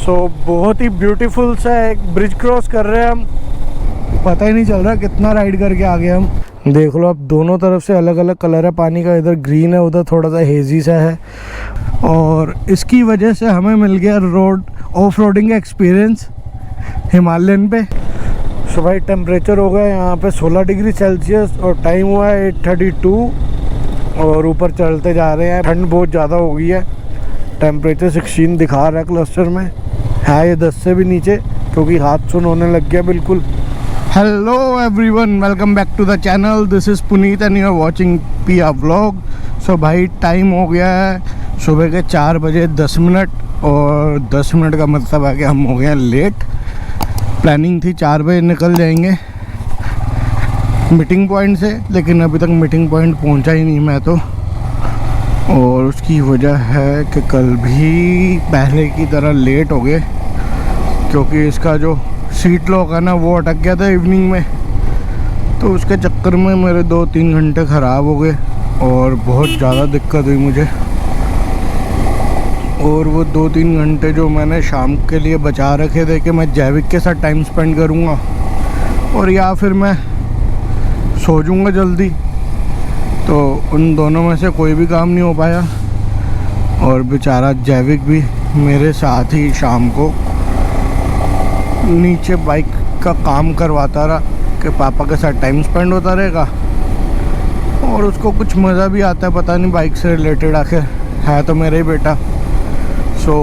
बहुत ही ब्यूटीफुल सा एक ब्रिज क्रॉस कर रहे हैं हम, पता ही नहीं चल रहा कितना राइड करके आ गए हम। देख लो, अब दोनों तरफ से अलग अलग कलर है पानी का, इधर ग्रीन है उधर थोड़ा सा हेजी सा है, और इसकी वजह से हमें मिल गया ऑफ रोडिंग का एक्सपीरियंस हिमालयन पे। सो भाई टेम्परेचर हो गया यहाँ पे 16 डिग्री सेल्सियस और टाइम हुआ है 8:32 और ऊपर चलते जा रहे हैं। ठंड बहुत ज़्यादा हो गई है, टेम्परेचर 16 दिखा रहा है क्लस्टर में, है ये 10 से भी नीचे क्योंकि हाथ सुन होने लग गया बिल्कुल। Hello everyone, welcome back to the channel, this is Puneet and you are watching Piya vlog. So भाई टाइम हो गया है सुबह के 4 बजे 10 मिनट और 10 मिनट का मतलब है कि हम हो गए हैं लेट। प्लानिंग थी 4 बजे निकल जाएंगे मीटिंग पॉइंट से, लेकिन अभी तक मीटिंग पॉइंट पहुंचा ही नहीं मैं तो, और उसकी वजह है कि कल भी पहले की तरह लेट हो गए क्योंकि इसका जो सीट लॉक है ना वो अटक गया था इवनिंग में, तो उसके चक्कर में मेरे 2-3 घंटे ख़राब हो गए और बहुत ज़्यादा दिक्कत हुई मुझे। और वो 2-3 घंटे जो मैंने शाम के लिए बचा रखे थे कि मैं जैविक के साथ टाइम स्पेंड करूँगा और या फिर मैं सो जाऊँगा जल्दी, तो उन दोनों में से कोई भी काम नहीं हो पाया। और बेचारा जैविक भी मेरे साथ ही शाम को नीचे बाइक का काम करवाता रहा कि पापा के साथ टाइम स्पेंड होता रहेगा और उसको कुछ मज़ा भी आता है, पता नहीं बाइक से रिलेटेड, आखिर है तो मेरा ही बेटा। सो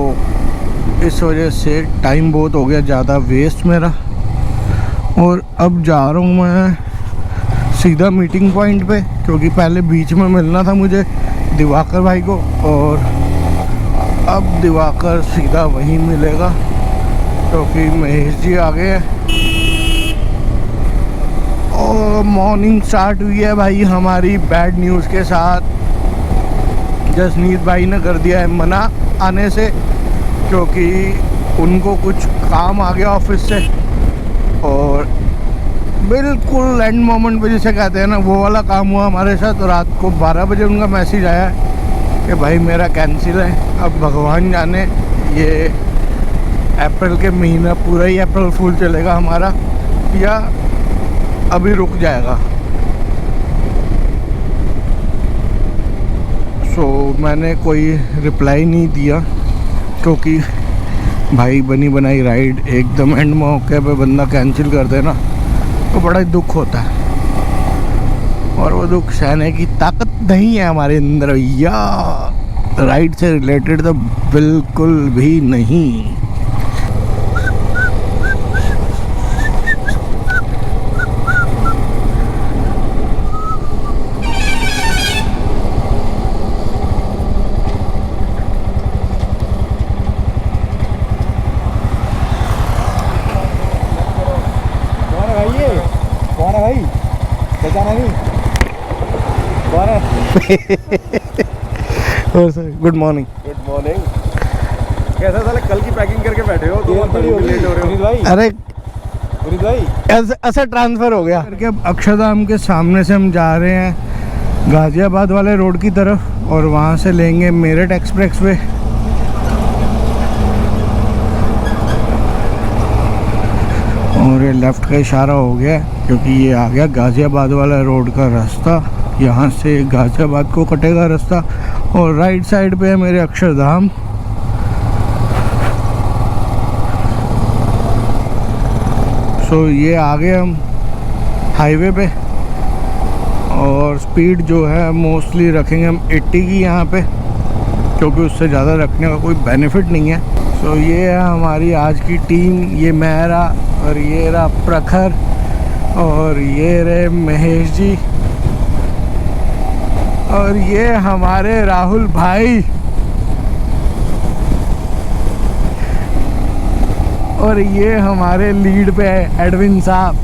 इस वजह से टाइम बहुत हो गया ज़्यादा वेस्ट मेरा, और अब जा रहा हूँ मैं सीधा मीटिंग पॉइंट पे, क्योंकि पहले बीच में मिलना था मुझे दिवाकर भाई को, और अब दिवाकर सीधा वहीं मिलेगा क्योंकि महेश जी आ गए हैं। और मॉर्निंग स्टार्ट हुई है भाई हमारी बैड न्यूज़ के साथ। जसनीत भाई ने कर दिया है मना आने से क्योंकि उनको कुछ काम आ गया ऑफिस से, और बिल्कुल एंड मोमेंट पे जिसे कहते हैं ना वो वाला काम हुआ हमारे साथ। रात को 12 बजे उनका मैसेज आया कि भाई मेरा कैंसिल है। अब भगवान जाने ये अप्रैल के महीना पूरा ही अप्रैल फूल चलेगा हमारा या अभी रुक जाएगा। सो मैंने कोई रिप्लाई नहीं दिया क्योंकि भाई बनी बनाई राइड एकदम एंड मौके पे बंदा कैंसिल कर देना तो बड़ा ही दुख होता है, और वो दुख सहने की ताकत नहीं है हमारे अंदर या राइड से रिलेटेड तो बिल्कुल भी नहीं। Good morning. Good morning. कैसा साले कल की पैकिंग करके बैठे हो तो लेट हो रहे हो भाई? अरे पुनीत भाई ऐसा ट्रांसफ़र हो गया करके अब अक्षरधाम के सामने से हम जा रहे हैं गाज़ियाबाद वाले रोड की तरफ, और वहाँ से लेंगे मेरठ एक्सप्रेस वे। और ये लेफ़्ट का इशारा हो गया क्योंकि ये आ गया गाज़ियाबाद वाला रोड का रास्ता, यहाँ से गाज़ियाबाद को कटेगा रास्ता, और राइट साइड पे है मेरे अक्षरधाम। सो ये आ गए हम हाईवे पे, और स्पीड जो है मोस्टली रखेंगे हम 80 की यहाँ पे क्योंकि उससे ज़्यादा रखने का कोई बेनिफिट नहीं है। सो ये है हमारी आज की टीम, ये मेहरा और ये रहा प्रखर और ये रहे महेश जी और ये हमारे राहुल भाई और ये हमारे लीड पे है एडविन साहब।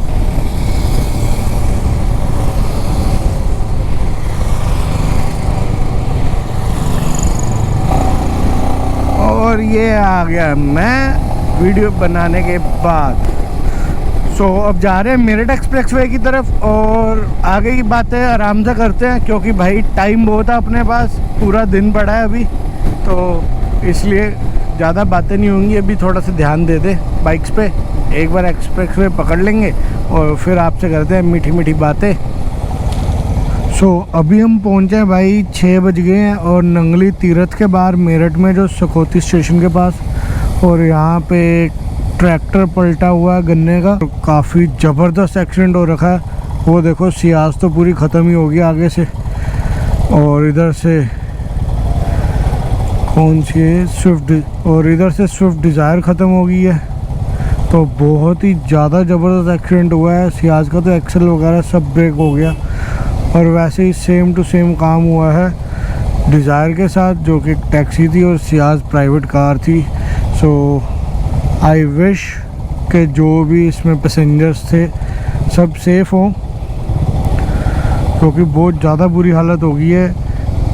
और ये आ गया मैं वीडियो बनाने के बाद। सो अब जा रहे हैं मेरठ एक्सप्रेस वे की तरफ, और आगे की बातें आराम से करते हैं क्योंकि भाई टाइम बहुत है अपने पास, पूरा दिन पड़ा है अभी, तो इसलिए ज़्यादा बातें नहीं होंगी, अभी थोड़ा सा ध्यान दे दे बाइक्स पे। एक बार एक्सप्रेस वे पकड़ लेंगे और फिर आपसे करते हैं मीठी मीठी बातें। अभी हम पहुंचे हैं भाई, 6 बज गए हैं और नंगली तीरथ के बाहर मेरठ में, जो सकोती स्टेशन के पास। और यहाँ पे एक ट्रैक्टर पलटा हुआ है गन्ने का, तो काफ़ी ज़बरदस्त एक्सीडेंट हो रखा है। वो देखो सियाज तो पूरी ख़त्म ही होगी आगे से। और इधर से कौन सी है, स्विफ्ट, और इधर से स्विफ्ट डिज़ायर ख़त्म हो गई है। तो बहुत ही ज़्यादा ज़बरदस्त एक्सीडेंट हुआ है। सियाज का तो एक्सल वगैरह सब ब्रेक हो गया। और वैसे ही सेम टू सेम काम हुआ है डिज़ायर के साथ, जो कि टैक्सी थी और सियाज प्राइवेट कार थी। सो आई विश कि जो भी इसमें पैसेंजर्स थे सब सेफ़ हों, क्योंकि बहुत ज़्यादा बुरी हालत हो गई है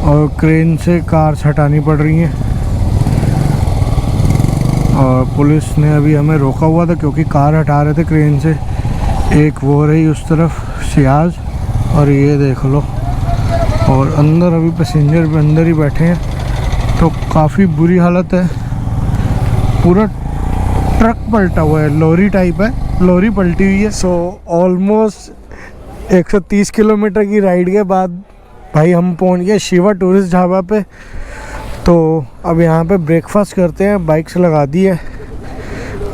और क्रेन से कार्स हटानी पड़ रही हैं। और पुलिस ने अभी हमें रोका हुआ था क्योंकि कार हटा रहे थे क्रेन से। एक वो रही उस तरफ सियाज, और ये देख लो। और अंदर अभी पैसेंजर भी अंदर ही बैठे हैं, तो काफ़ी बुरी हालत है। पूरा ट्रक पलटा हुआ है, लॉरी टाइप है, लॉरी पलटी हुई है। ऑलमोस्ट 130 किलोमीटर की राइड के बाद भाई हम पहुंच गए शिवा टूरिस्ट ढाबा पे। तो अब यहाँ पे ब्रेकफास्ट करते हैं, बाइक्स लगा दी है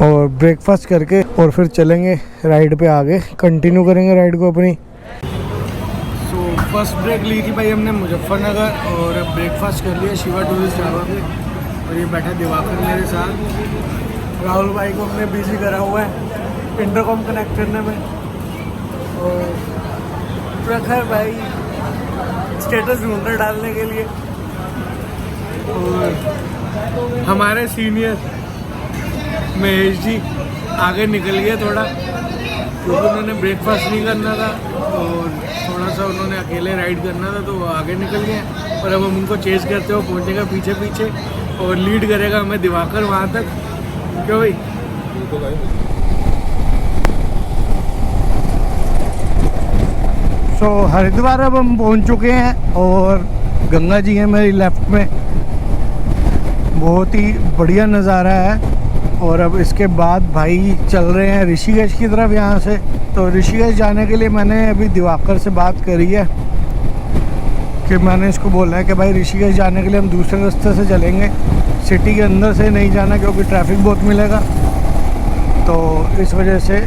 और ब्रेकफास्ट करके और फिर चलेंगे राइड पे, आगे कंटिन्यू करेंगे राइड को अपनी। फर्स्ट ब्रेक ली थी भाई हमने मुजफ्फरनगर और ब्रेकफास्ट कर लिया शिवा टूरिस्ट ढाबा पे। और ये बैठा दिवाकर मेरे साथ। राहुल भाई को हमने बिजी करा हुआ है इंटरकॉम कनेक्ट करने में। और प्रखर भाई स्टेटस ढूंढ रहे डालने के लिए। और हमारे सीनियर महेश जी आगे निकल गए थोड़ा, क्योंकि उन्होंने ब्रेकफास्ट नहीं करना था और थोड़ा सा उन्होंने अकेले राइड करना था, तो वो आगे निकल गए। और अब हम उनको चेज करते हुए पहुँचेगा पीछे पीछे और लीड करेगा हमें दिवाकर वहाँ तक। क्यों भाई? हरिद्वार अब हम पहुँच चुके हैं और गंगा जी हैं मेरी लेफ्ट में। बहुत ही बढ़िया नज़ारा है। और अब इसके बाद भाई चल रहे हैं ऋषिकेश की तरफ यहाँ से। तो ऋषिकेश जाने के लिए मैंने अभी दिवाकर से बात करी है कि मैंने इसको बोला है कि भाई ऋषिकेश जाने के लिए हम दूसरे रास्ते से चलेंगे, सिटी के अंदर से नहीं जाना क्योंकि ट्रैफिक बहुत मिलेगा। तो इस वजह से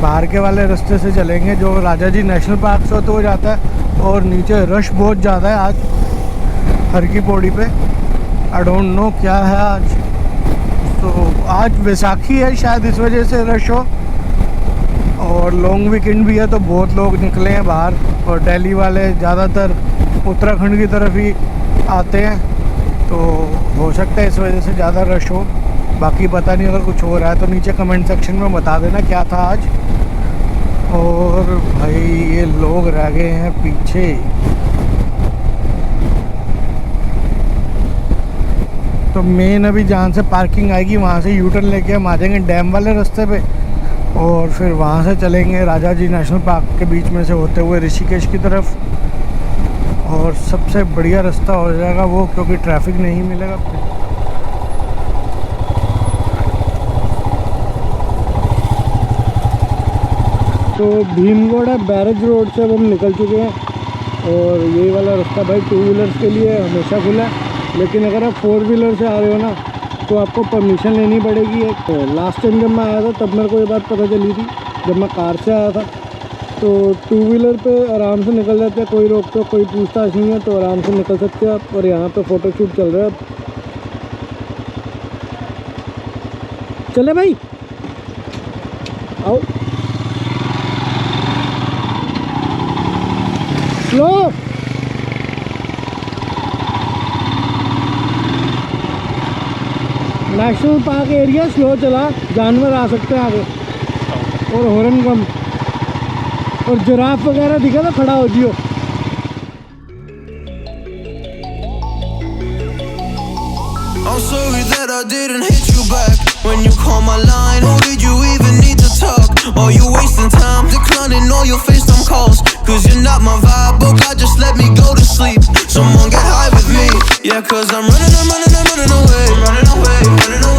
बाहर के वाले रास्ते से चलेंगे जो राजा जी नेशनल पार्क से होते हुए जाता है। और नीचे रश बहुत ज़्यादा है आज हर की पौड़ी पे। आई डोंट नो क्या है आज। तो आज वैसाखी है शायद, इस वजह से रश हो। और लॉन्ग वीकेंड भी है तो बहुत लोग निकले हैं बाहर। और दिल्ली वाले ज़्यादातर उत्तराखंड की तरफ ही आते हैं, तो हो सकता है इस वजह से ज़्यादा रश हो। बाकी पता नहीं, अगर कुछ हो रहा है तो नीचे कमेंट सेक्शन में बता देना क्या था आज। और भाई ये लोग रह गए हैं पीछे। तो मेन अभी जहाँ से पार्किंग आएगी वहाँ से यूटर्न लेके हम आ जाएंगे डैम वाले रास्ते पे। और फिर वहाँ से चलेंगे राजा जी नेशनल पार्क के बीच में से होते हुए ऋषिकेश की तरफ। और सबसे बढ़िया रास्ता हो जाएगा वो, क्योंकि ट्रैफिक नहीं मिलेगा। तो भीमगढ़ बैरेज रोड से अब हम निकल चुके हैं। और ये वाला रास्ता भाई 2 व्हीलर्स के लिए हमेशा खुला है, लेकिन अगर आप 4 व्हीलर से आ रहे हो ना तो आपको परमिशन लेनी पड़ेगी। तो लास्ट टाइम जब मैं आया था तब मेरे को ये बात पता चली थी, जब मैं कार से आया था। तो 2 व्हीलर पे आराम से निकल जाते हैं, कोई रोक तो कोई पूछताछ नहीं है, तो आराम से निकल सकते हैं आप। और यहाँ पे फ़ोटोशूट चल रहा है। चले भाई आओ, slow. National park area, slow चला, जानवर आ सकते हैं आगे। और हॉर्न कम। और जिराफ वगैरह दिखा तो खड़ा हो जियो। I'm sorry that I didn't hit you back when you called my line. Or did you even need to talk? Or you wasting time declining all your FaceTime calls? Cause you're not my vibe, oh God, just let me go to sleep. Someone get high with me. Yeah, cause I'm running away. I'm running away, running away.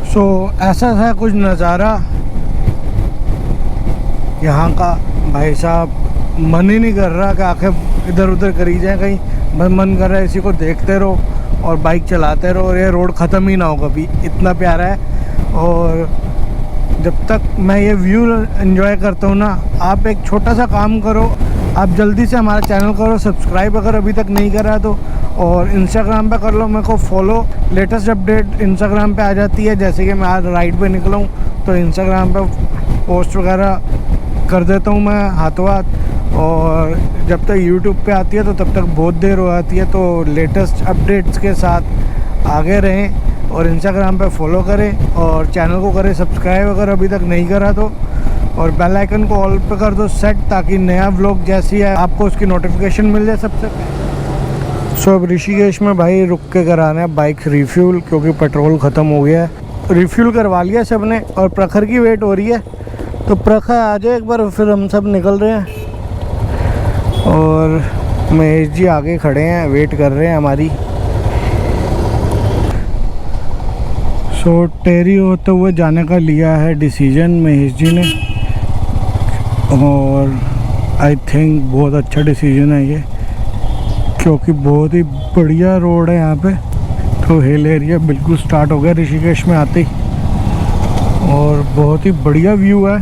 सो ऐसा था कुछ नज़ारा यहाँ का। भाई साहब मन ही नहीं कर रहा कि आंखें इधर उधर करी जाए कहीं, बस मन कर रहा है इसी को देखते रहो और बाइक चलाते रहो और ये रोड ख़त्म ही ना हो कभी, इतना प्यारा है। और जब तक मैं ये व्यू एंजॉय करता हूँ ना, आप एक छोटा सा काम करो, आप जल्दी से हमारा चैनल करो सब्सक्राइब अगर अभी तक नहीं करा तो, और इंस्टाग्राम पे कर लो मेरे को फॉलो। लेटेस्ट अपडेट इंस्टाग्राम पे आ जाती है, जैसे कि मैं आज राइड पे निकला हूँ तो इंस्टाग्राम पे पोस्ट वगैरह कर देता हूँ मैं हाथों हाथ। और जब तक यूट्यूब पे आती है तो तब तक बहुत देर हो जाती है, तो लेटेस्ट अपडेट्स के साथ आगे रहें और इंस्टाग्राम पे फॉलो करें और चैनल को करें सब्सक्राइब अगर अभी तक नहीं करा तो, और बेल आइकन को ऑल पे कर दो सेट, ताकि नया व्लॉग जैसी है आपको उसकी नोटिफिकेशन मिल जाए सबसे पहले। सो अब ऋषिकेश में भाई रुक के कराना है बाइक रिफ्यूल, क्योंकि पेट्रोल ख़त्म हो गया है। रिफ्यूल करवा लिया सब ने और प्रखर की वेट हो रही है, तो प्रखर आ जाए एक बार, फिर हम सब निकल रहे हैं। और महेश जी आगे खड़े हैं, वेट कर रहे हैं हमारी। सो टेरी होते हुए जाने का लिया है डिसीजन महेश जी ने, और आई थिंक बहुत अच्छा डिसीजन है ये, क्योंकि बहुत ही बढ़िया रोड है यहाँ पे। तो हिल एरिया बिल्कुल स्टार्ट हो गया ऋषिकेश में आते ही, और बहुत ही बढ़िया व्यू है।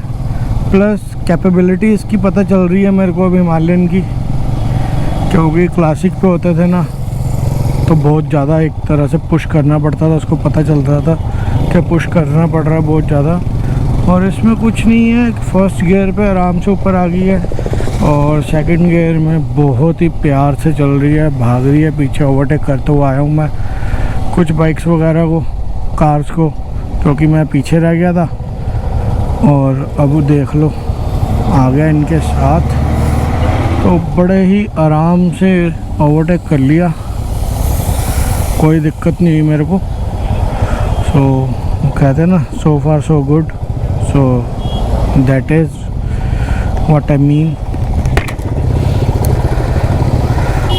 प्लस कैपेबिलिटी इसकी पता चल रही है मेरे को अब हिमालयन की, क्योंकि क्लासिक पे होते थे ना तो बहुत ज़्यादा एक तरह से पुश करना पड़ता था, उसको पता चल रहा था कि पुश करना पड़ रहा है बहुत ज़्यादा। और इसमें कुछ नहीं है, फर्स्ट गियर पे आराम से ऊपर आ गई है, और सेकंड गियर में बहुत ही प्यार से चल रही है, भाग रही है पीछे। ओवरटेक करते हुए आया हूँ मैं कुछ बाइक्स वगैरह को, कार्स को, क्योंकि मैं पीछे रह गया था। और अब देख लो आ गया इनके साथ, तो बड़े ही आराम से ओवरटेक कर लिया, कोई दिक्कत नहीं हुई मेरे को। सो कहते हैं ना so far so good, so that is what I mean.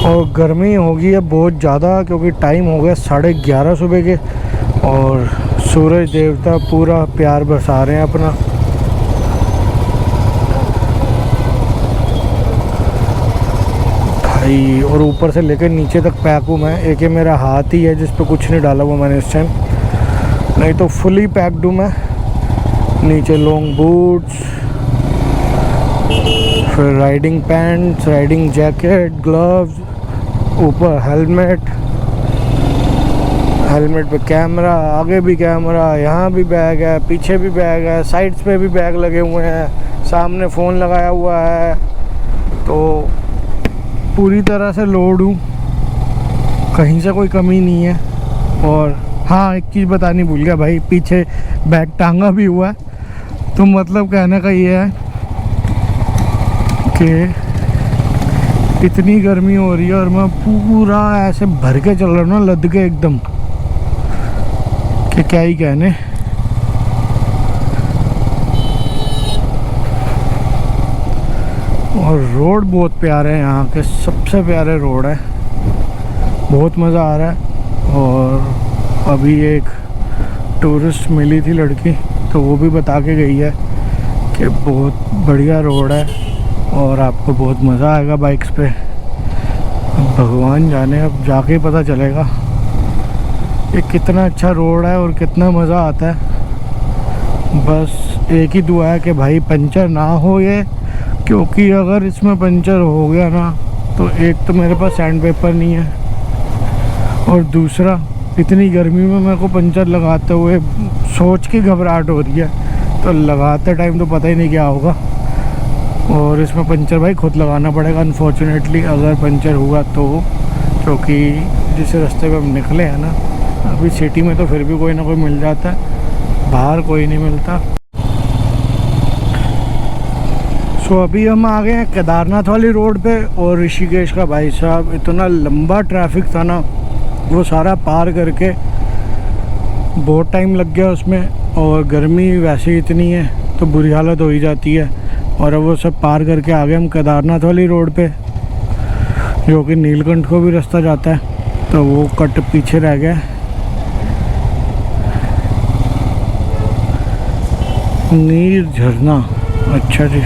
और गर्मी हो गई है बहुत ज़्यादा, क्योंकि टाइम हो गया 11:30 सुबह के, और सूरज देवता पूरा प्यार बरसा रहे हैं अपना। भाई और ऊपर से लेकर नीचे तक पैक हूँ मैं, एक ये मेरा हाथ ही है जिस पे कुछ नहीं डाला हुआ मैंने इस टाइम, नहीं तो फुली पैक्ड हूँ मैं। नीचे लॉन्ग बूट्स, फिर riding pants, riding jacket, gloves, ऊपर हेलमेट, हेलमेट पे कैमरा, आगे भी कैमरा, यहाँ भी बैग है, पीछे भी बैग है, साइड्स पे भी बैग लगे हुए हैं, सामने फ़ोन लगाया हुआ है, तो पूरी तरह से लोड हूँ, कहीं से कोई कमी नहीं है। और हाँ एक चीज़ बतानी भूल गया भाई, पीछे बैग टांगा भी हुआ है, तो मतलब कहने का ये है कि इतनी गर्मी हो रही है और मैं पूरा ऐसे भर के चल रहा हूँ ना, लद के एकदम, कि क्या ही कहने। और रोड बहुत प्यारे हैं, यहाँ के सबसे प्यारे रोड है, बहुत मज़ा आ रहा है। और अभी एक टूरिस्ट मिली थी लड़की, तो वो भी बता के गई है कि बहुत बढ़िया रोड है और आपको बहुत मज़ा आएगा बाइक्स पे। अब भगवान जाने, अब जाके ही पता चलेगा ये कितना अच्छा रोड है और कितना मज़ा आता है। बस एक ही दुआ है कि भाई पंचर ना हो ये, क्योंकि अगर इसमें पंचर हो गया ना तो एक तो मेरे पास सैंड पेपर नहीं है, और दूसरा इतनी गर्मी में मेरे को पंचर लगाते हुए सोच के घबराहट हो रही है, तो लगाते टाइम तो पता ही नहीं क्या होगा। और इसमें पंचर भाई खुद लगाना पड़ेगा अनफॉर्चुनेटली, अगर पंचर हुआ तो, क्योंकि जिस रास्ते पे हम निकले हैं ना, अभी सिटी में तो फिर भी कोई ना कोई मिल जाता है, बाहर कोई नहीं मिलता। सो अभी हम आ गए हैं केदारनाथ वाली रोड पे, और ऋषिकेश का भाई साहब इतना लंबा ट्रैफिक था ना, वो सारा पार करके बहुत टाइम लग गया उसमें, और गर्मी वैसे ही इतनी है तो बुरी हालत हो ही जाती है। और अब वो सब पार करके आ गए हम केदारनाथ वाली रोड पे, जो कि नीलकंठ को भी रास्ता जाता है, तो वो कट पीछे रह गया। नीर झरना, अच्छा जी।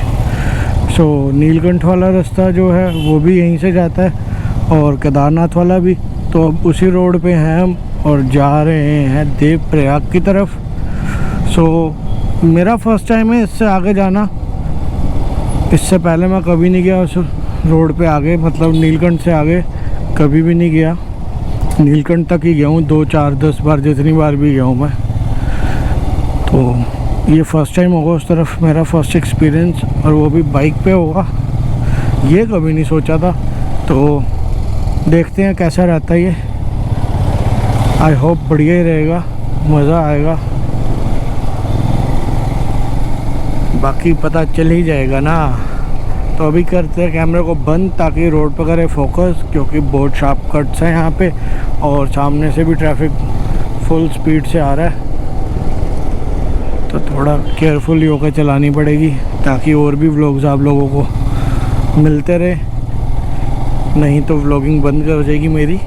सो नीलकंठ वाला रास्ता जो है वो भी यहीं से जाता है और केदारनाथ वाला भी। तो अब उसी रोड पे हैं हम और जा रहे हैं देवप्रयाग की तरफ। सो मेरा फर्स्ट टाइम है इससे आगे जाना। इससे पहले मैं कभी नहीं गया उस रोड पे आगे, मतलब नीलकंठ से आगे कभी भी नहीं गया। नीलकंठ तक ही गया हूँ 2, 4, 10 बार, जितनी बार भी गया हूँ मैं। तो ये फर्स्ट टाइम होगा उस तरफ, मेरा फर्स्ट एक्सपीरियंस, और वो भी बाइक पे होगा। ये कभी नहीं सोचा था। तो देखते हैं कैसा रहता है ये। आई होप बढ़िया ही रहेगा, मज़ा आएगा। बाकी पता चल ही जाएगा ना। तो अभी करते हैं कैमरे को बंद ताकि रोड पर करे फोकस, क्योंकि बहुत शार्प कट्स हैं यहाँ पे और सामने से भी ट्रैफिक फुल स्पीड से आ रहा है। तो थोड़ा केयरफुल होकर चलानी पड़ेगी ताकि और भी व्लॉग्स आप लोगों को मिलते रहे, नहीं तो व्लॉगिंग बंद कर जाएगी मेरी।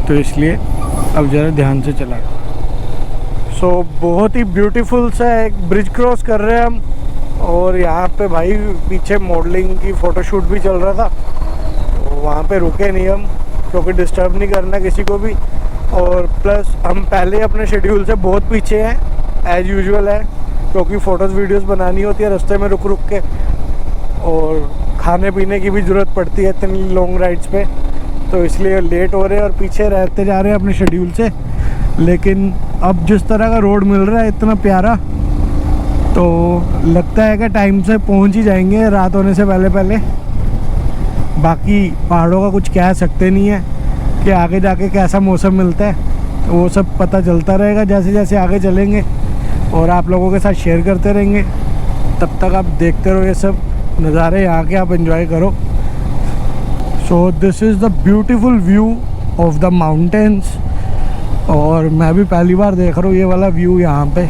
तो इसलिए अब ज़रा ध्यान से चला। सो बहुत ही ब्यूटीफुल सा एक ब्रिज क्रॉस कर रहे हैं हम, और यहाँ पे भाई पीछे मॉडलिंग की फ़ोटोशूट भी चल रहा था। तो वहाँ पे रुके नहीं हम, क्योंकि डिस्टर्ब नहीं करना किसी को भी। और प्लस हम पहले अपने शेड्यूल से बहुत पीछे हैं, एज़ यूजुअल है, क्योंकि फ़ोटोज़ वीडियोज़ बनानी होती है रास्ते में रुक रुक के, और खाने पीने की भी ज़रूरत पड़ती है इतनी लॉन्ग राइड्स पे। तो इसलिए लेट हो रहे हैं और पीछे रहते जा रहे हैं अपने शेड्यूल से। लेकिन अब जिस तरह का रोड मिल रहा है इतना प्यारा, तो लगता है कि टाइम से पहुंच ही जाएंगे रात होने से पहले पहले। बाकी पहाड़ों का कुछ कह सकते नहीं है कि आगे जाके कैसा मौसम मिलता है, तो वो सब पता चलता रहेगा जैसे जैसे आगे चलेंगे, और आप लोगों के साथ शेयर करते रहेंगे। तब तक आप देखते रहो ये सब नज़ारे, यहाँ के आप एंजॉय करो। So this is the beautiful view of the mountains, और मैं भी पहली बार देख रहा हूँ ये वाला व्यू यहाँ पे।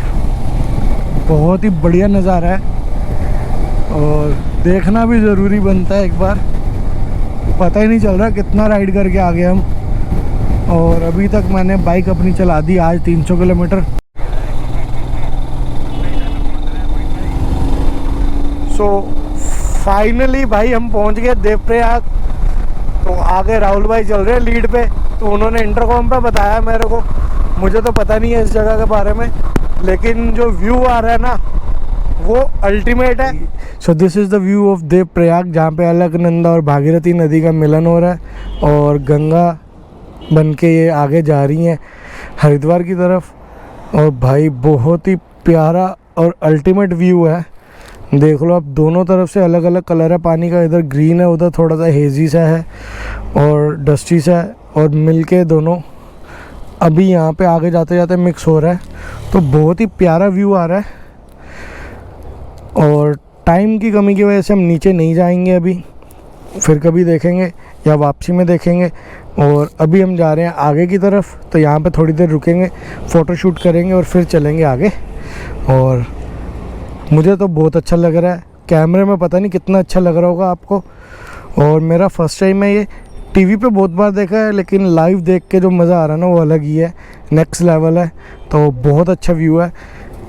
बहुत ही बढ़िया नज़ारा है और देखना भी ज़रूरी बनता है एक बार। पता ही नहीं चल रहा कितना राइड करके आ गए हम, और अभी तक मैंने बाइक अपनी चला दी आज 300 किलोमीटर। सो फाइनली भाई हम पहुंच गए देवप्रयाग। तो आगे राहुल भाई चल रहे हैं लीड पे, तो उन्होंने इंटरकॉम पे बताया मेरे को, मुझे तो पता नहीं है इस जगह के बारे में, लेकिन जो व्यू आ रहा है ना वो अल्टीमेट है। So this is the view of Devprayag, जहाँ पे अलकनंदा और भागीरथी नदी का मिलन हो रहा है और गंगा बन के ये आगे जा रही हैं हरिद्वार की तरफ। और भाई बहुत ही प्यारा और अल्टीमेट व्यू है। देख लो आप, दोनों तरफ से अलग अलग कलर है पानी का। इधर ग्रीन है, उधर थोड़ा सा हेजी सा है और डस्टी सा है, और मिलके दोनों अभी यहाँ पे आगे जाते जाते मिक्स हो रहा है। तो बहुत ही प्यारा व्यू आ रहा है। और टाइम की कमी की वजह से हम नीचे नहीं जाएंगे अभी, फिर कभी देखेंगे या वापसी में देखेंगे। और अभी हम जा रहे हैं आगे की तरफ, तो यहाँ पे थोड़ी देर रुकेंगे, फ़ोटो शूट करेंगे और फिर चलेंगे आगे। और मुझे तो बहुत अच्छा लग रहा है, कैमरे में पता नहीं कितना अच्छा लग रहा होगा आपको। और मेरा फर्स्ट टाइम है ये, टीवी पे बहुत बार देखा है, लेकिन लाइव देख के जो मज़ा आ रहा है ना वो अलग ही है, नेक्स्ट लेवल है। तो बहुत अच्छा व्यू है।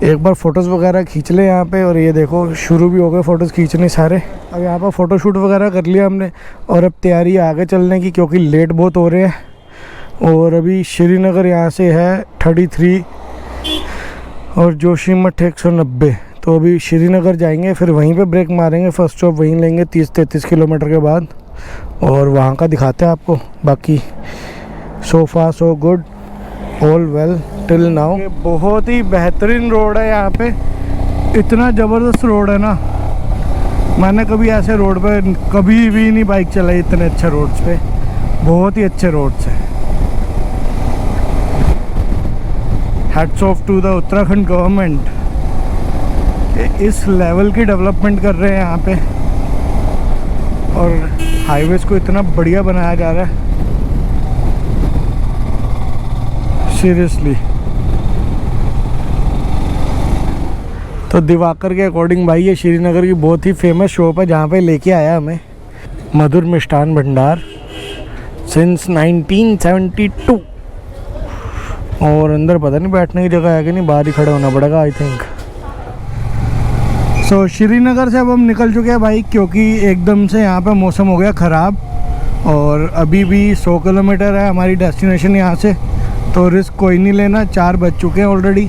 एक बार फ़ोटोज़ वगैरह खींच ले यहाँ पे। और ये देखो शुरू भी हो गए फ़ोटोज़ खींचने सारे। अब यहाँ पर फ़ोटो शूट वगैरह कर लिया हमने, और अब तैयारी है आगे चलने की, क्योंकि लेट बहुत हो रहे हैं। और अभी श्रीनगर यहाँ से है 33 और जोशीमठ 190। तो अभी श्रीनगर जाएंगे, फिर वहीं पे ब्रेक मारेंगे, फर्स्ट स्टॉप वहीं लेंगे 30-33 किलोमीटर के बाद, और वहाँ का दिखाते हैं आपको। बाकी so far so good, all well till now. बहुत ही बेहतरीन रोड है यहाँ पे, इतना ज़बरदस्त रोड है ना, मैंने कभी ऐसे रोड पे कभी भी नहीं बाइक चलाई, इतने अच्छे रोड्स पे, बहुत ही अच्छे रोड्स हैं। Hats off to the Uttarakhand government, इस लेवल की डेवलपमेंट कर रहे हैं यहाँ पे, और हाईवेज को इतना बढ़िया बनाया जा रहा है, सीरियसली। तो दिवाकर के अकॉर्डिंग भाई ये श्रीनगर की बहुत ही फेमस शॉप है, जहाँ पे लेके आया हमें मधुर मिष्ठान भंडार सिंस 1972। और अंदर पता नहीं बैठने की जगह है कि नहीं, बाहर ही खड़ा होना पड़ेगा आई थिंक। श्रीनगर से अब हम निकल चुके हैं भाई, क्योंकि एकदम से यहाँ पे मौसम हो गया ख़राब और अभी भी 100 किलोमीटर है हमारी डेस्टिनेशन यहाँ से, तो रिस्क कोई नहीं लेना। 4 बज चुके हैं ऑलरेडी,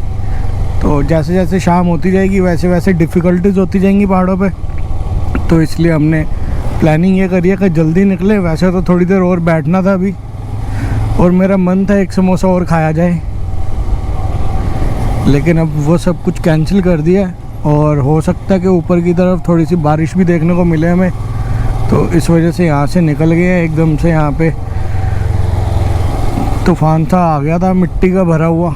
तो जैसे जैसे शाम होती जाएगी वैसे वैसे डिफ़िकल्टीज होती जाएंगी पहाड़ों पे, तो इसलिए हमने प्लानिंग ये करी है कि जल्दी निकले। वैसे तो थोड़ी देर और बैठना था अभी, और मेरा मन था एक समोसा और खाया जाए, लेकिन अब वो सब कुछ कैंसिल कर दिया है। और हो सकता है कि ऊपर की तरफ थोड़ी सी बारिश भी देखने को मिले हमें, तो इस वजह से यहाँ से निकल गए हैं। एकदम से यहाँ पे तूफान सा आ गया था मिट्टी का भरा हुआ,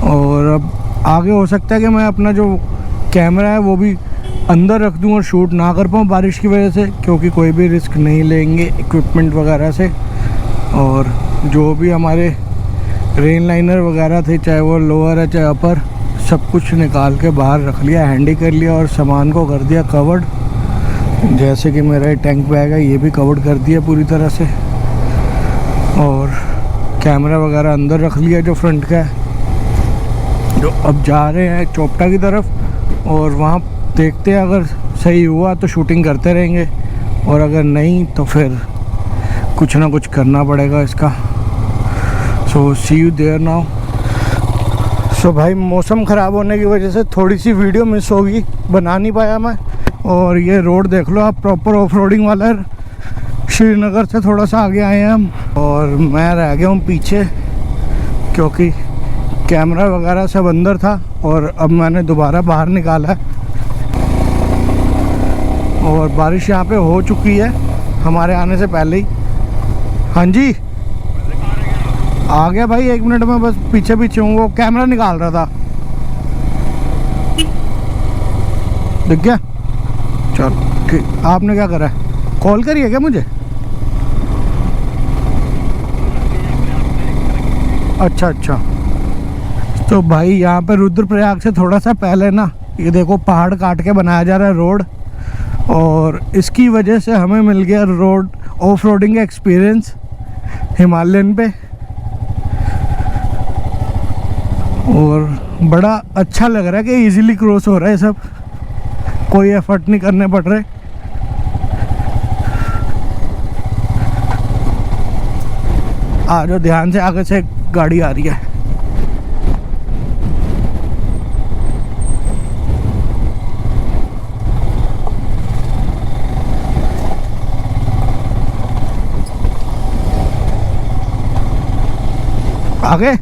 और अब आगे हो सकता है कि मैं अपना जो कैमरा है वो भी अंदर रख दूं और शूट ना कर पाऊँ बारिश की वजह से, क्योंकि कोई भी रिस्क नहीं लेंगे इक्विपमेंट वगैरह से। और जो भी हमारे रेन लाइनर वगैरह थे, चाहे वो लोअर है चाहे अपर, सब कुछ निकाल के बाहर रख लिया, हैंडी कर लिया और सामान को कर दिया कवर्ड। जैसे कि मेरा ये टैंक बैग है ये भी कवर्ड कर दिया पूरी तरह से, और कैमरा वगैरह अंदर रख लिया जो फ्रंट का है। जो अब जा रहे हैं चोपटा की तरफ, और वहाँ देखते हैं अगर सही हुआ तो शूटिंग करते रहेंगे, और अगर नहीं तो फिर कुछ ना कुछ करना पड़ेगा इसका। सो सी यू देयर नाउ। सो भाई मौसम ख़राब होने की वजह से थोड़ी सी वीडियो मिस होगी, बना नहीं पाया मैं। और ये रोड देख लो आप, प्रॉपर ऑफ रोडिंग वाला है। श्रीनगर से थोड़ा सा आगे आए हैं हम, और मैं रह गया हूँ पीछे, क्योंकि कैमरा वगैरह सब अंदर था और अब मैंने दोबारा बाहर निकाला है। और बारिश यहाँ पे हो चुकी है हमारे आने से पहले ही। हाँ जी आ गया भाई, 1 मिनट में, बस पीछे पीछे हूँ। वो कैमरा निकाल रहा था, दिख गया। चलो ठीक। आपने क्या करा है, कॉल करी है क्या मुझे? अच्छा अच्छा। तो भाई यहाँ पे रुद्रप्रयाग से थोड़ा सा पहले ना, ये देखो पहाड़ काट के बनाया जा रहा है रोड, और इसकी वजह से हमें मिल गया रोड ऑफ रोडिंग का एक्सपीरियंस हिमालयन पे, और बड़ा अच्छा लग रहा है कि इजीली क्रॉस हो रहा है सब, कोई एफर्ट नहीं करने पड़ रहे। आ जाओ, ध्यान से, आगे से गाड़ी आ रही है। आगे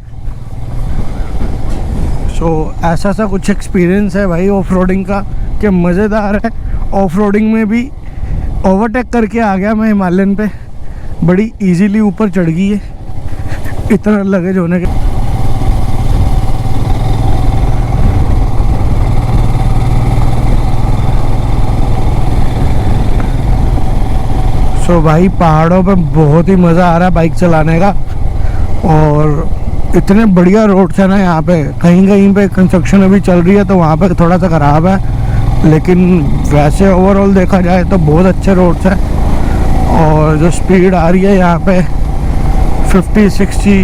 ऐसा सा कुछ एक्सपीरियंस है भाई ऑफ रोडिंग का, कि मज़ेदार है। ऑफ रोडिंग में भी ओवरटेक करके आ गया मैं हिमालयन पे, बड़ी इजीली ऊपर चढ़ गई है इतना लगेज होने के। सो भाई पहाड़ों पे बहुत ही मज़ा आ रहा है बाइक चलाने का, और इतने बढ़िया रोड्स है ना यहाँ पे। कहीं कहीं पे कंस्ट्रक्शन अभी चल रही है तो वहाँ पे थोड़ा सा ख़राब है, लेकिन वैसे ओवरऑल देखा जाए तो बहुत अच्छे रोड्स हैं। और जो स्पीड आ रही है यहाँ पे 50, 60,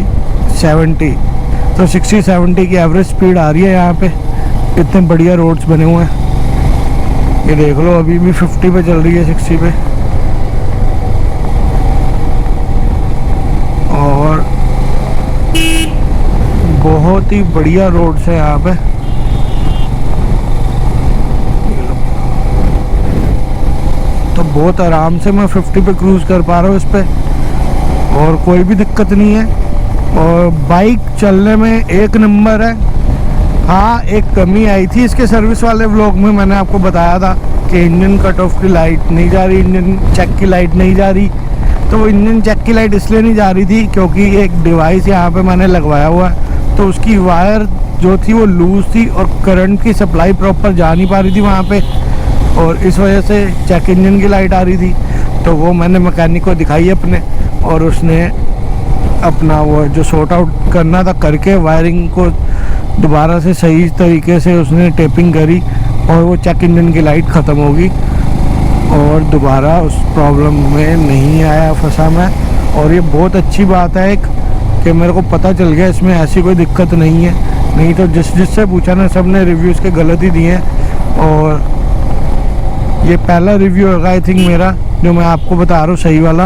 70, तो 60, 70 की एवरेज स्पीड आ रही है यहाँ पे। इतने बढ़िया रोड्स बने हुए हैं, ये देख लो अभी भी 50 पे चल रही है, 60 पे। और बहुत ही बढ़िया रोड्स है यहाँ पे। तो बहुत आराम से मैं 50 पे क्रूज कर पा रहा हूँ इस पे, और कोई भी दिक्कत नहीं है। और बाइक चलने में एक नंबर है। हाँ एक कमी आई थी इसके सर्विस वाले व्लॉग में, मैंने आपको बताया था कि इंजन कट ऑफ की लाइट नहीं जा रही, इंजन चेक की लाइट नहीं जा रही। तो इंजन चेक की लाइट इसलिए नहीं जा रही थी क्योंकि एक डिवाइस यहाँ पे मैंने लगवाया हुआ है, तो उसकी वायर जो थी वो लूज़ थी और करंट की सप्लाई प्रॉपर जा नहीं पा रही थी वहाँ पे, और इस वजह से चेक इंजन की लाइट आ रही थी। तो वो मैंने मैकेनिक को दिखाई अपने, और उसने अपना वो जो सॉर्ट आउट करना था करके वायरिंग को दोबारा से सही तरीके से उसने टेपिंग करी, और वो चेक इंजन की लाइट ख़त्म होगी, और दोबारा उस प्रॉब्लम में नहीं आया फंसा मैं। और ये बहुत अच्छी बात है एक, कि मेरे को पता चल गया इसमें ऐसी कोई दिक्कत नहीं है। नहीं तो जिससे पूछा ना सब ने रिव्यूज़ के गलत ही दिए हैं। और ये पहला रिव्यू होगा आई थिंक मेरा, जो मैं आपको बता रहा हूँ सही वाला।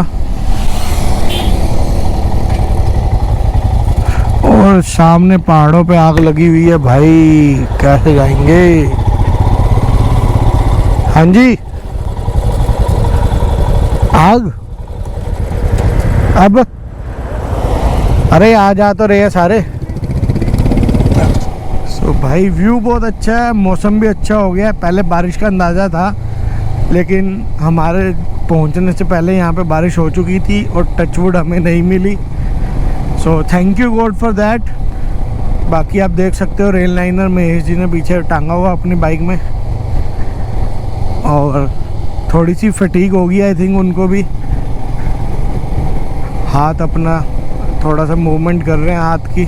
और सामने पहाड़ों पे आग लगी हुई है भाई, कैसे जाएंगे। हाँ जी, आग अब, अरे आ जा तो रहे हैं सारे। सो भाई व्यू बहुत अच्छा है, मौसम भी अच्छा हो गया है। पहले बारिश का अंदाज़ा था, लेकिन हमारे पहुंचने से पहले यहाँ पे बारिश हो चुकी थी और टचवुड हमें नहीं मिली। So thank you God for that. बाकी आप देख सकते हो रेल लाइनर महेश जी ने पीछे टांगा हुआ अपनी बाइक में, और थोड़ी सी फटीग होगी आई थिंक उनको भी। हाथ अपना थोड़ा सा मूवमेंट कर रहे हैं हाथ की,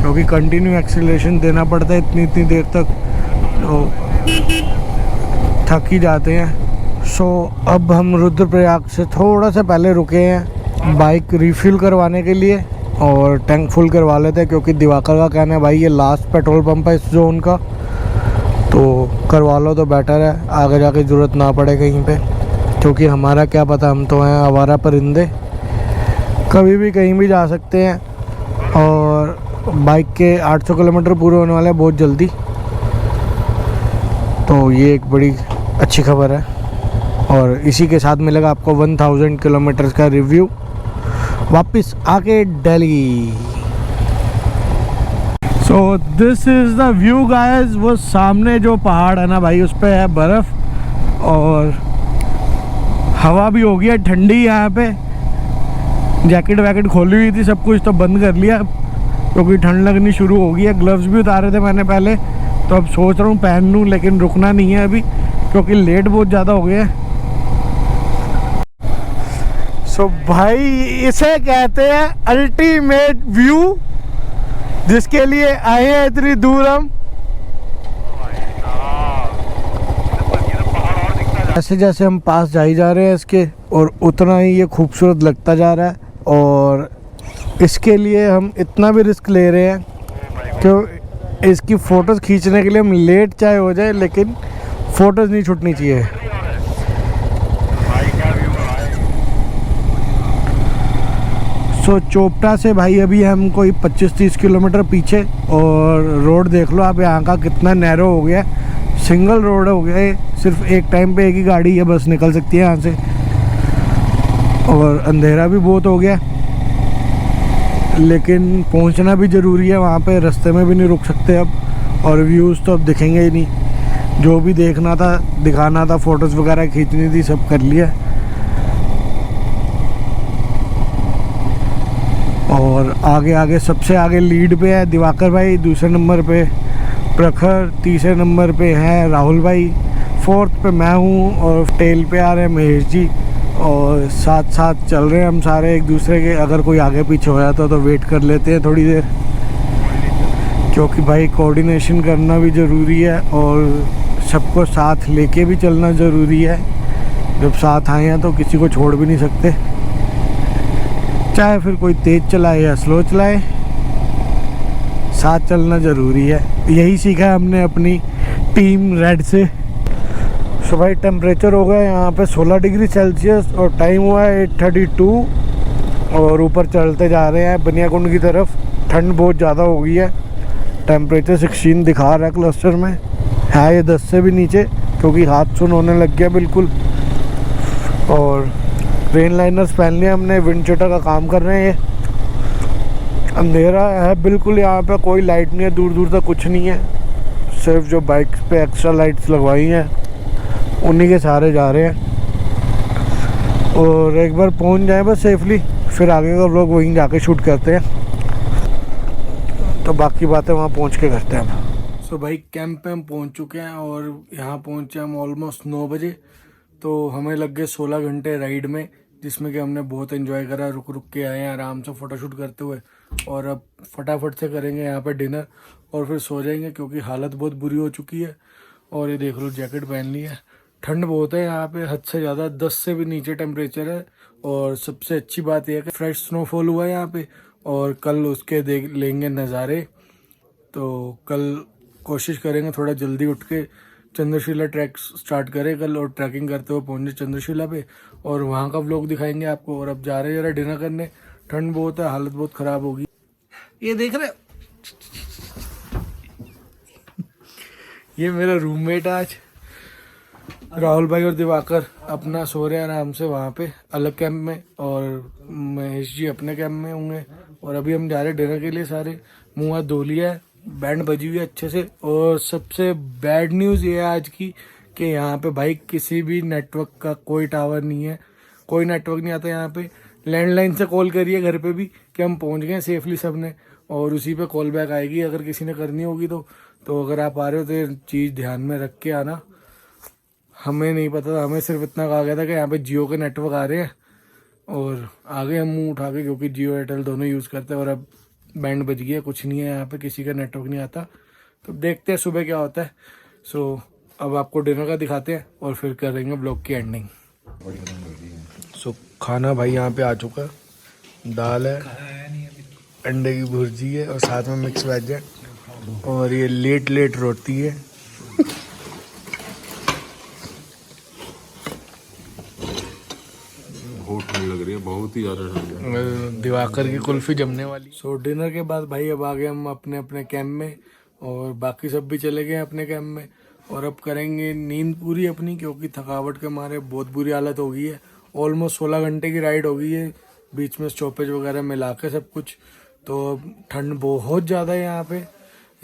क्योंकि कंटिन्यू एक्सीलरेशन देना पड़ता है इतनी देर तक, तो थक ही जाते हैं। सो अब हम रुद्रप्रयाग से थोड़ा सा पहले रुके हैं बाइक रिफ़िल करवाने के लिए, और टैंक फुल करवा लेते हैं, क्योंकि दिवाकर का कहना है भाई ये लास्ट पेट्रोल पंप है इस जोन का, तो करवा लो तो बेटर है, आगे जाके ज़रूरत ना पड़े कहीं पे। क्योंकि हमारा क्या पता, हम तो हैं आवारा परिंदे, कभी भी कहीं भी जा सकते हैं। और बाइक के 800 किलोमीटर पूरे होने वाले हैं बहुत जल्दी, तो ये एक बड़ी अच्छी खबर है। और इसी के साथ मिलेगा आपको 1000 किलोमीटर का रिव्यू वापस आके Delhi. So this is the view guys. वो सामने जो पहाड़ है ना भाई, उस पे है बर्फ़, और हवा भी हो गई है ठंडी यहाँ पे। जैकेट वैकेट खोली हुई थी, सब कुछ तो बंद कर लिया क्योंकि ठंड लगनी शुरू हो गई है। ग्लव्स भी उतारे थे मैंने पहले, तो अब सोच रहा हूँ पहन लूँ, लेकिन रुकना नहीं है अभी क्योंकि लेट बहुत ज़्यादा हो गया है। सो भाई इसे कहते हैं अल्टीमेट व्यू, जिसके लिए आए हैं इतनी दूर हम। जैसे जैसे हम पास जाई जा रहे हैं इसके, और उतना ही ये खूबसूरत लगता जा रहा है। और इसके लिए हम इतना भी रिस्क ले रहे हैं कि इसकी फ़ोटोज़ खींचने के लिए हम लेट चाहे हो जाए, लेकिन फ़ोटोज़ नहीं छूटनी चाहिए। सो चोपटा से भाई अभी हम कोई 25-30 किलोमीटर पीछे, और रोड देख लो आप यहाँ का कितना नैरो हो गया है। सिंगल रोड हो गया है, सिर्फ एक टाइम पे एक ही गाड़ी है बस निकल सकती है यहाँ से, और अंधेरा भी बहुत हो गया, लेकिन पहुँचना भी ज़रूरी है वहाँ पे। रास्ते में भी नहीं रुक सकते अब, और व्यूज़ तो अब दिखेंगे ही नहीं। जो भी देखना था, दिखाना था, फ़ोटोज़ वगैरह खींचनी थी, सब कर लिया। और आगे आगे सबसे आगे लीड पे है दिवाकर भाई, दूसरे नंबर पे प्रखर, तीसरे नंबर पे है राहुल भाई, फोर्थ पे मैं हूँ, और टेल पे आ रहे हैं महेश जी। और साथ साथ चल रहे हैं हम सारे एक दूसरे के। अगर कोई आगे पीछे हो जाता तो वेट कर लेते हैं थोड़ी देर, क्योंकि भाई कोऑर्डिनेशन करना भी ज़रूरी है, और सबको साथ लेके भी चलना ज़रूरी है। जब साथ आए हैं तो किसी को छोड़ भी नहीं सकते, चाहे फिर कोई तेज़ चलाए या स्लो चलाए, साथ चलना ज़रूरी है। यही सीखा है हमने अपनी टीम रेड से। सो भाई टेम्परेचर हो गया यहाँ पे 16 डिग्री सेल्सियस, और टाइम हुआ है 8:32, और ऊपर चलते जा रहे हैं बनियाकुंड की तरफ। ठंड बहुत ज़्यादा हो गई है, टेम्परेचर 16 दिखा रहा है क्लस्टर में, है ये 10 से भी नीचे, क्योंकि हाथ सुन होने लग गया बिल्कुल। और रेन लाइनर्स पहन लिया हमने, विंड चटर का काम कर रहे हैं ये। अंधेरा है बिल्कुल, यहाँ पे कोई लाइट नहीं है, दूर दूर तक कुछ नहीं है, सिर्फ जो बाइक पे एक्स्ट्रा लाइट्स लगवाई हैं उन्हीं के सहारे जा रहे हैं। और एक बार पहुँच जाए बस सेफली, फिर आगे का व्लॉग वहीं जाके शूट करते हैं, तो बाकी बातें वहाँ पहुँच के करते हैं हम। सो भाई कैंप पे हम पहुँच चुके हैं, और यहाँ पहुँचे हम ऑलमोस्ट 9 बजे। तो हमें लग गए 16 घंटे राइड में, जिसमें कि हमने बहुत एंजॉय करा, रुक रुक के आए हैं आराम से फ़ोटोशूट करते हुए। और अब फटाफट से करेंगे यहाँ पे डिनर, और फिर सो जाएंगे, क्योंकि हालत बहुत बुरी हो चुकी है। और ये देख लो जैकेट पहन ली है, ठंड बहुत है यहाँ पे, हद से ज़्यादा, 10 से भी नीचे टेम्परेचर है। और सबसे अच्छी बात यह है कि फ्रेश स्नोफॉल हुआ है यहाँ पे, और कल उसके देख लेंगे नज़ारे। तो कल कोशिश करेंगे थोड़ा जल्दी उठ के चंद्रशिला ट्रैक स्टार्ट करें कल और ट्रैकिंग करते हुए पहुँचे चंद्रशिला पे और वहाँ का व्लॉग दिखाएंगे आपको। और अब जा रहे जरा डिनर करने, ठंड बहुत है, हालत बहुत ख़राब होगी। ये देख रहे ये मेरा रूममेट आज राहुल भाई और दिवाकर अपना सो रहे हैं आराम से वहाँ पे अलग कैंप में और महेश जी अपने कैंप में होंगे। और अभी हम जा रहे हैं डिनर के लिए, सारे मुँह हाथ धो लिया है, बैंड बजी हुई है अच्छे से। और सबसे बैड न्यूज़ ये है आज की कि यहाँ पे भाई किसी भी नेटवर्क का कोई टावर नहीं है, कोई नेटवर्क नहीं आता यहाँ पे। लैंडलाइन से कॉल करिए घर पे भी कि हम पहुँच गए सेफली सब ने, और उसी पे कॉल बैक आएगी अगर किसी ने करनी होगी तो अगर आप आ रहे हो तो ये चीज़ ध्यान में रख के आना। हमें नहीं पता था, हमें सिर्फ इतना कहा गया था कि यहाँ पे जियो के नेटवर्क आ रहे हैं और आगे हम मुंह उठा के, क्योंकि जियो एयरटेल दोनों यूज़ करते हैं। और अब बैंड बज गया, कुछ नहीं है यहाँ पे, किसी का नेटवर्क नहीं आता। तो देखते हैं सुबह क्या होता है। सो अब आपको डिनर का दिखाते हैं और फिर करेंगे ब्लॉग की एंडिंग। सो खाना भाई यहाँ पे आ चुका है, दाल है, अंडे की भुर्जी है और साथ में मिक्स वेज है और ये लेट रोटी है। बहुत ठंड लग रही है, बहुत ही ज़्यादा ठंड है। दिवाकर की कुल्फी जमने वाली। सो डिनर के बाद भाई अब आ गए हम अपने अपने कैंप में और बाकी सब भी चले गए अपने कैंप में। और अब करेंगे नींद पूरी अपनी, क्योंकि थकावट के मारे बहुत बुरी हालत हो गई है। ऑलमोस्ट 16 घंटे की राइड हो गई है, बीच में स्टॉपेज वगैरह मिला के सब कुछ। तो ठंड बहुत ज़्यादा है यहाँ पे,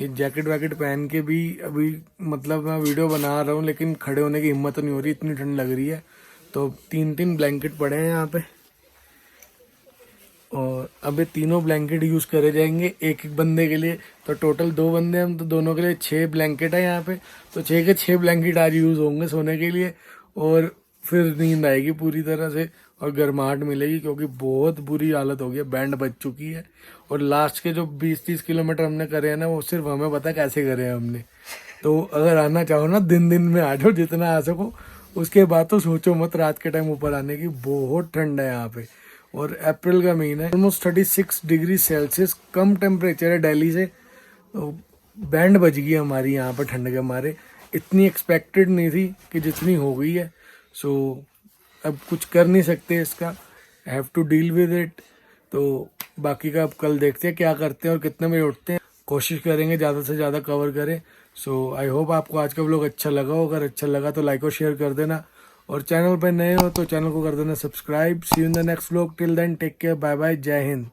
ये जैकेट वैकेट पहन के भी अभी मतलब मैं वीडियो बना रहा हूँ लेकिन खड़े होने की हिम्मत नहीं हो रही, इतनी ठंड लग रही है। तो 3 ब्लैंकेट पड़े हैं यहाँ पे और अब ये तीनों ब्लैंकेट यूज़ करे जाएंगे एक बंदे के लिए। तो टोटल 2 बंदे हम, तो दोनों के लिए 6 ब्लैंकेट है यहाँ पे। तो 6 के 6 ब्लैंकेट आज यूज़ होंगे सोने के लिए और फिर नींद आएगी पूरी तरह से और गर्माहट मिलेगी, क्योंकि बहुत बुरी हालत हो गई है, बैंड बज चुकी है। और लास्ट के जो 20-30 किलोमीटर हमने करे हैं ना, वो सिर्फ हमें पता कैसे करे हैं हमने। तो अगर आना चाहो ना दिन में आ जाओ, जितना आ सको। उसके बाद तो सोचो मत रात के टाइम ऊपर आने की, बहुत ठंड है यहाँ पे। और अप्रैल का महीना है, ऑलमोस्ट 36 डिग्री सेल्सियस कम टेम्परेचर है दिल्ली से। तो बैंड बज गई हमारी यहाँ पर ठंड के मारे, इतनी एक्सपेक्टेड नहीं थी कि जितनी हो गई है। सो अब कुछ कर नहीं सकते इसका, have to deal with it. तो बाकी का अब कल देखते हैं क्या करते हैं और कितने बजे उठते हैं, कोशिश करेंगे ज़्यादा से ज़्यादा कवर करें। सो आई होप आपको आज का व्लॉग अच्छा लगा हो। अगर अच्छा लगा तो लाइक और शेयर कर देना, और चैनल पर नए हो तो चैनल को कर देना subscribe. See you in the next vlog, till then take care, bye bye, जय हिंद।